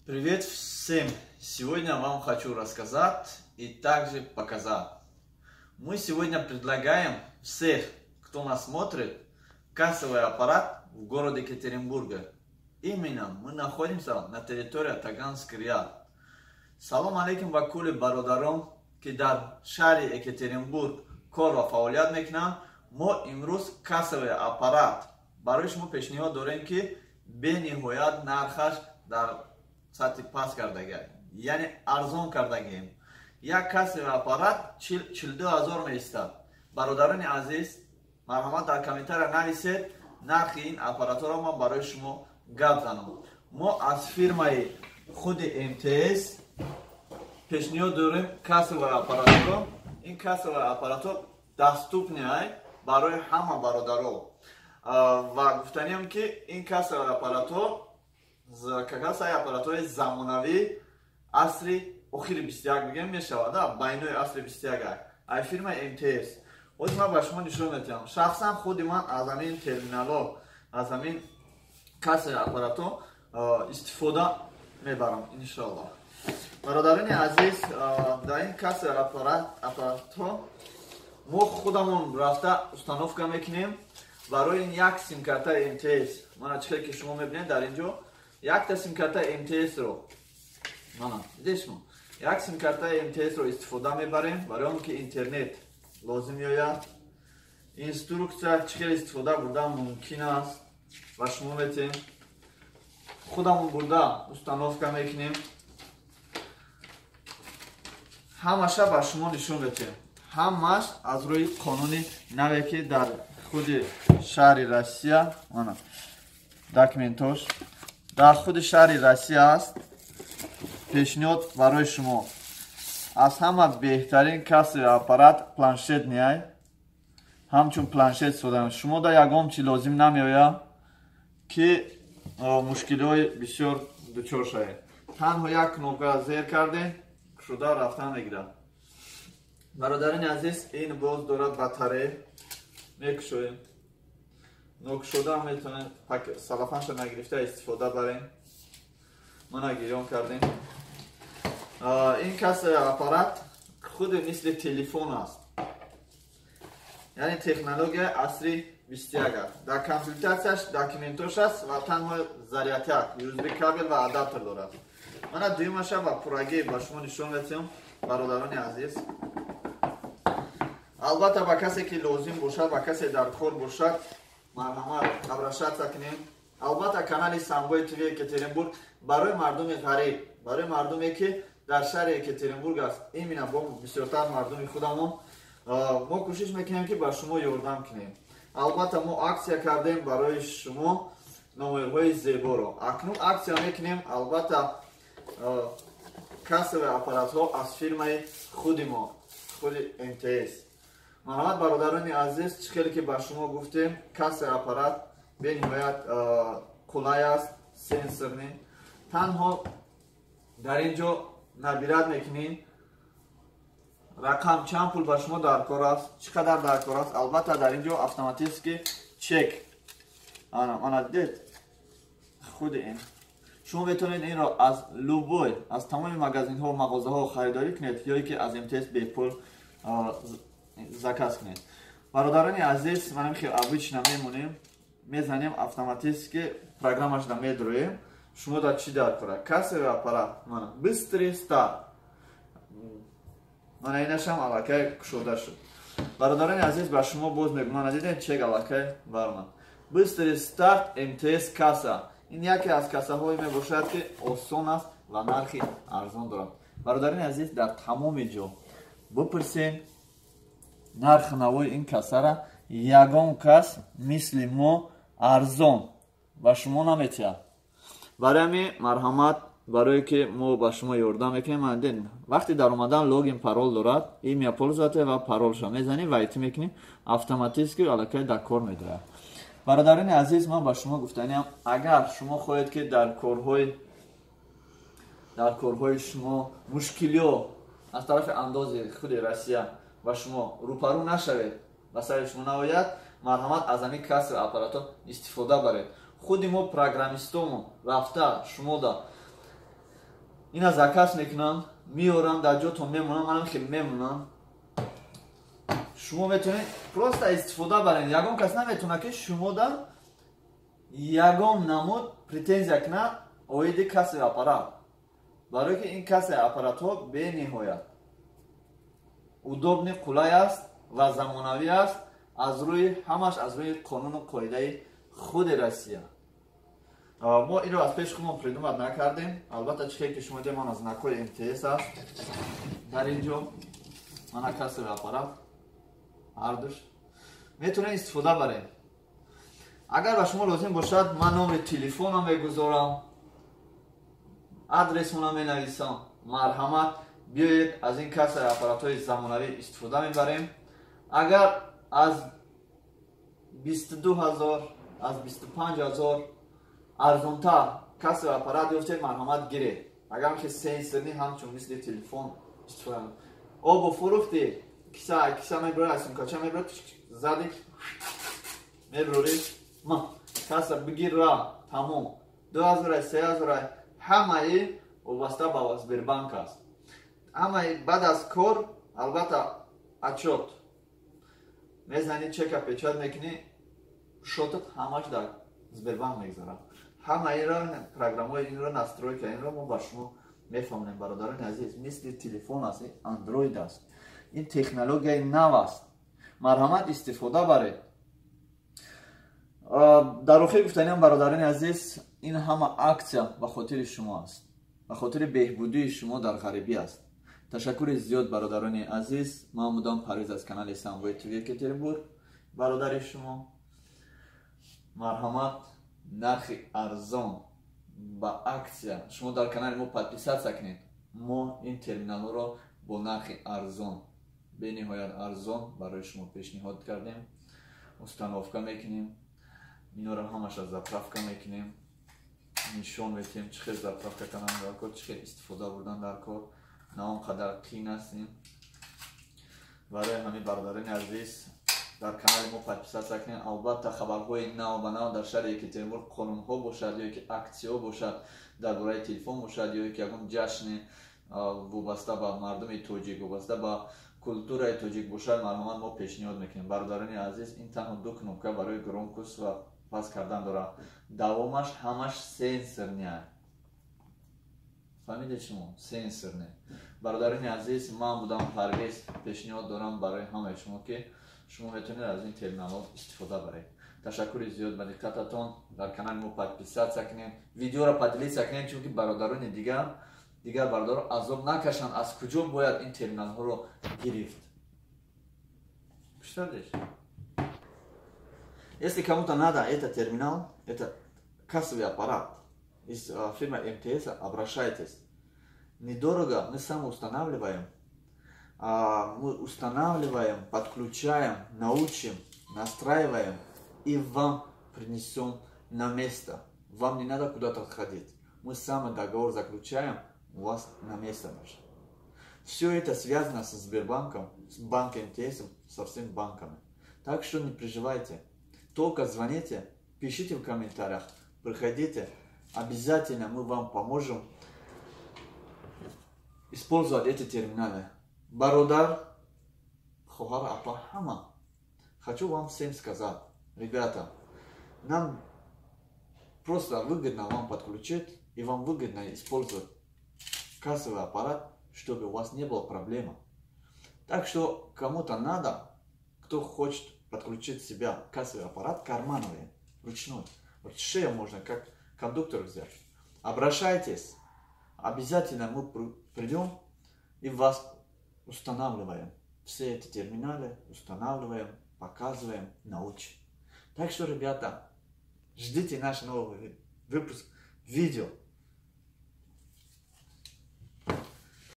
Привет всем! Сегодня вам хочу рассказать и также показать. Мы сегодня предлагаем всех, кто нас смотрит, кассовый аппарат в городе Екатеринбурга. Именно мы находимся на территории Таганский ряд. Салом алейкум ва кули бародарон, ки дар шаҳри Екатеринбург кор ва фаъолият мекунанд. Мо имрӯз кассовый аппарат барои шумо пешниҳод дорем ки бениҳоят нархаш дар сатҳи паст кардагӣ, яъне арзон кардагием. Як кассовый аппарат 42 000 меистад. Бародарони азиз, марҳамат дар комментария нависед нархи ин аппаратҳоро ман барои шумо гап занам. Мо аз фирмаи худи МТС пешниҳод дорем кассовый аппаратҳоро. Ин кассовый аппаратҳо даступни барои ҳама бародаро. Ва гуфтаниам ки ин кассовый аппаратҳо аппаратҳои замонавӣ асри охири 21 мегӯем мешавад, байнои асри 21 ай фирмаи МТС. ҳозир ман ба шумо нишон медиҳам. Шахсан худи ман аз ҳамин терминалҳо, аз ҳамин кассовый аппаратҳо истифода мебарам иншоаллоҳ. Бародарони азиз, дар ин кассовый аппаратҳо мо худамон рафта установка мекунем барои ин як симкартаи МТС. Мана чихеле ки шумо мебинед дар инҷо якта симкартаи МТС-ро, як симкартаи МТС-ро истифода мебарем барои он ки интернет лозим меояд. Инструкция чихел истифода бурда мумкин аст ва шумо метем. Худамон бурда установка мекунем. ҳамаша ба шумо нишон метем. ҳамаш аз рӯи қонуни наве ки дар худи шаҳри Россия, мана документош дар худи шаҳри Россия аст. Пешниҳод барои шумо аз ҳама беҳтарин кассовый аппарат планшет неай, ҳамчун планшет содаем. Шумо да ягон чи лозим намеояд ки мушкилиҳои бисёр дучор шавед. Танҳо як кнопка зер кардем, кушода рафтан мегирад. Бародарони азиз, ин боз дорад батарея, мекушоем. нокушода метавонем салафанша нагирифта истифода барем. мана гирён кардем. Ин кассовый аппарат худи мисли телефон аст, яъне технология асри 21. дар комплектатсияш документош аст ва танҳо зарядяк, USB кабел ва адаптер дорад. мана дуюмаша ба пурагӣ ба шумо нишон медиҳам. бародарони азиз, албатта ба касе ки лозим бошад, ба касе дар кор бошад, марҳамат абрашатса кунем. албатта канали Самбои ТВ Екатеринбург барои мардуми ғариб, барои мардуме ки дар шаҳри Екатеринбург аст, именно бо бисёртар мардуми худамон мо кӯшиш мекунем ки ба шумо ёрдам кунем. албатта мо аксия кардем барои шумо номерҳои зеборо. акнун аксия мекунем. албатта кассовый аппаратҳо аз фирмаи худи мо, худи МТС. марҳамат бародарони азиз, чихеле ки ба шумо гуфтем, кассовый аппарат бениҳоят қулай аст, сенсорни. танҳо дар ин ҷо набират мекунем рақам чанд пул ба шумо дар кор аст, чӣ қадар дар кор аст. албатта дар ин ҷо автоматически чек ана дидед худи ин. шумо метавонед инро аз любой, аз тамоми магазинҳо, мағозаҳо харидорӣ кунед ё ки аз МТС бепул заказ кунед. бародарони азиз, манем ки обычно мемонем, мезанем автоматически программаш да медроем. шумо да чӣ дар кора? Кассовый аппарат, мана быстрый старт. мана инашам аллакай кушода шуд. бародарони азиз, ба шумо боз мегӯям, мана дидед чек аллакай баромад. быстрый старт МТС касса. ин яке аз кассаҳое мебошад ки осон аст ва нархи арзон дорад. бародарони азиз, дар тамоми ҷо бипурсен нархи навои ин кассара ягон кас мисли мо арзон ба шумо наметиҳад. барои ҳамин марҳамат, барое ки мо ба шумо ёрдам мекунем, вақти дар омадан логин парол дорад, имя пользователя ва паролша мезанем ва итӣ мекунем, автоматически аллакай дар кор медояд. бародарони азиз, ман ба шумо гуфтаниам, агар шумо хоҳед ки дар корҳои шумо мушкилиҳо аз тарафи андози худи Россия ба шумо рӯпарӯ нашавед, ба сари шумо наояд, марҳамат аз ҳамин кассовый аппаратҳо истифода баред. худи мо программистон рафта шумо да اینا заказ میکنن میارن در جاتون میمونن. منم خیلی میمونم. شما میتونید просто استفاده برین. یگان کس نمیتونه که شما در یگان نمود پретензия کنه اویدی کسی اپارات. برای که این کسی اپارات ها به نهایت удобный قلای است و زمانوی است. از روی همش از روی قانون و قاعده خود روسیه. ما این رو از پیش خودمون پردومت نکردیم. البته چیزی که شما دیدید من از نکوی امتیاز است. در اینجا من کسی اپارات هر دوش میتونه استفاده برین. اگر به شما لازم باشد من نام تلفنم میگذارم، آدرسمون می نویسم. مرحمت بیایید از این کسی اپارات های زمانوی استفاده میبریم. اگر از 22,000 از 25,000 ارزانتر کسی اپارات یافتید مرحمت گیرید. اگر که سنسورنی همچون مثل تلفن استفاده آب فروختی کیسه میبرد از این کچه میبرد زدی میبرید ما کسی بگیر را تمام 2,000 3,000 همه وابسته به سبربانک است. همه بعد از کار البته отчет میزنی چک پچات میکنی شوتت همش در سبربانک میگذاره. همه این را پروگرام های این را نستروی که این را ما با شما میفهمونیم برادران عزیز. مثل تلفن است، اندروید است. این تکنولوژی نو است. مرحمت استفاده برید. در آخر گفتنیم برادران عزیز این همه اکسیا به خاطر شما است. به خاطر بهبودی شما در غریبی است. تشکر زیاد برادران عزیز. من مدام پرویز از کانال ساموی تیوی اکتریبورگ برادر شما. مرحمت نرخ ارزان با اکسیا شما در کانال ما подписаться کنید. ما این ترمینال را با نرخ ارزان به نهایت ارزان برای شما پیشنهاد کردیم. установка میکنیم. اینا را همش از заправка میکنیم. نشان میدیم چه заправка کنن در کار، چه استفاده بردن در کار. نه اونقدر قین هستیم. برای همین برادران عزیز در کانال ما подписаться کنید. البته خبرهای نو به نو در شهر یکتریبورگ قانون ها باشد یا که اکسیا باشد درباره تلفن باشد یا که یکم جشن وابسته به مردم توجیک وابسته به کلتور توجیک باشد مرحمت ما پیشنهاد میکنیم. برادران عزیز این تنها دو کنوپکه برای گرامکوس و پاس کردن داره. دوامش همش سنسور نه. فهمیدید شما؟ سنسور نه. برادران عزیز من بودم پرویز پیشنهاد دارم برای همه شما که شما میتونید از این ترمینال استفاده برید. تشکر زیاد به دقتتون. در کانال ما подписаться کنید. ویدیو را поделиться کنید چون که برادران دیگر برادر عذاب نکشن. از کجا باید این ترمینال ها رو گرفت؟ Представляешь? Если кому-то надо этот терминал, это кассовый аппарат из фирмы МТС, обращайтесь. Недорого, мы сами устанавливаем. Мы устанавливаем, подключаем, научим, настраиваем и вам принесем на место. Вам не надо куда-то ходить. Мы сами договор заключаем, у вас на место наше. Все это связано со Сбербанком, с банком МТС, со всеми банками. Так что не переживайте. Только звоните, пишите в комментариях, приходите. Обязательно мы вам поможем использовать эти терминалы. Бародар, Хохар Апахама. Хочу вам всем сказать, ребята, нам просто выгодно вам подключить и вам выгодно использовать кассовый аппарат, чтобы у вас не было проблем. Так что кому-то надо, кто хочет подключить себя кассовый аппарат кармановый, ручной. Вот шею можно как кондуктор взять. Обращайтесь. Обязательно мы придем и вас устанавливаем. Все эти терминалы устанавливаем, показываем, научим. Так что, ребята, ждите наш новый выпуск видео.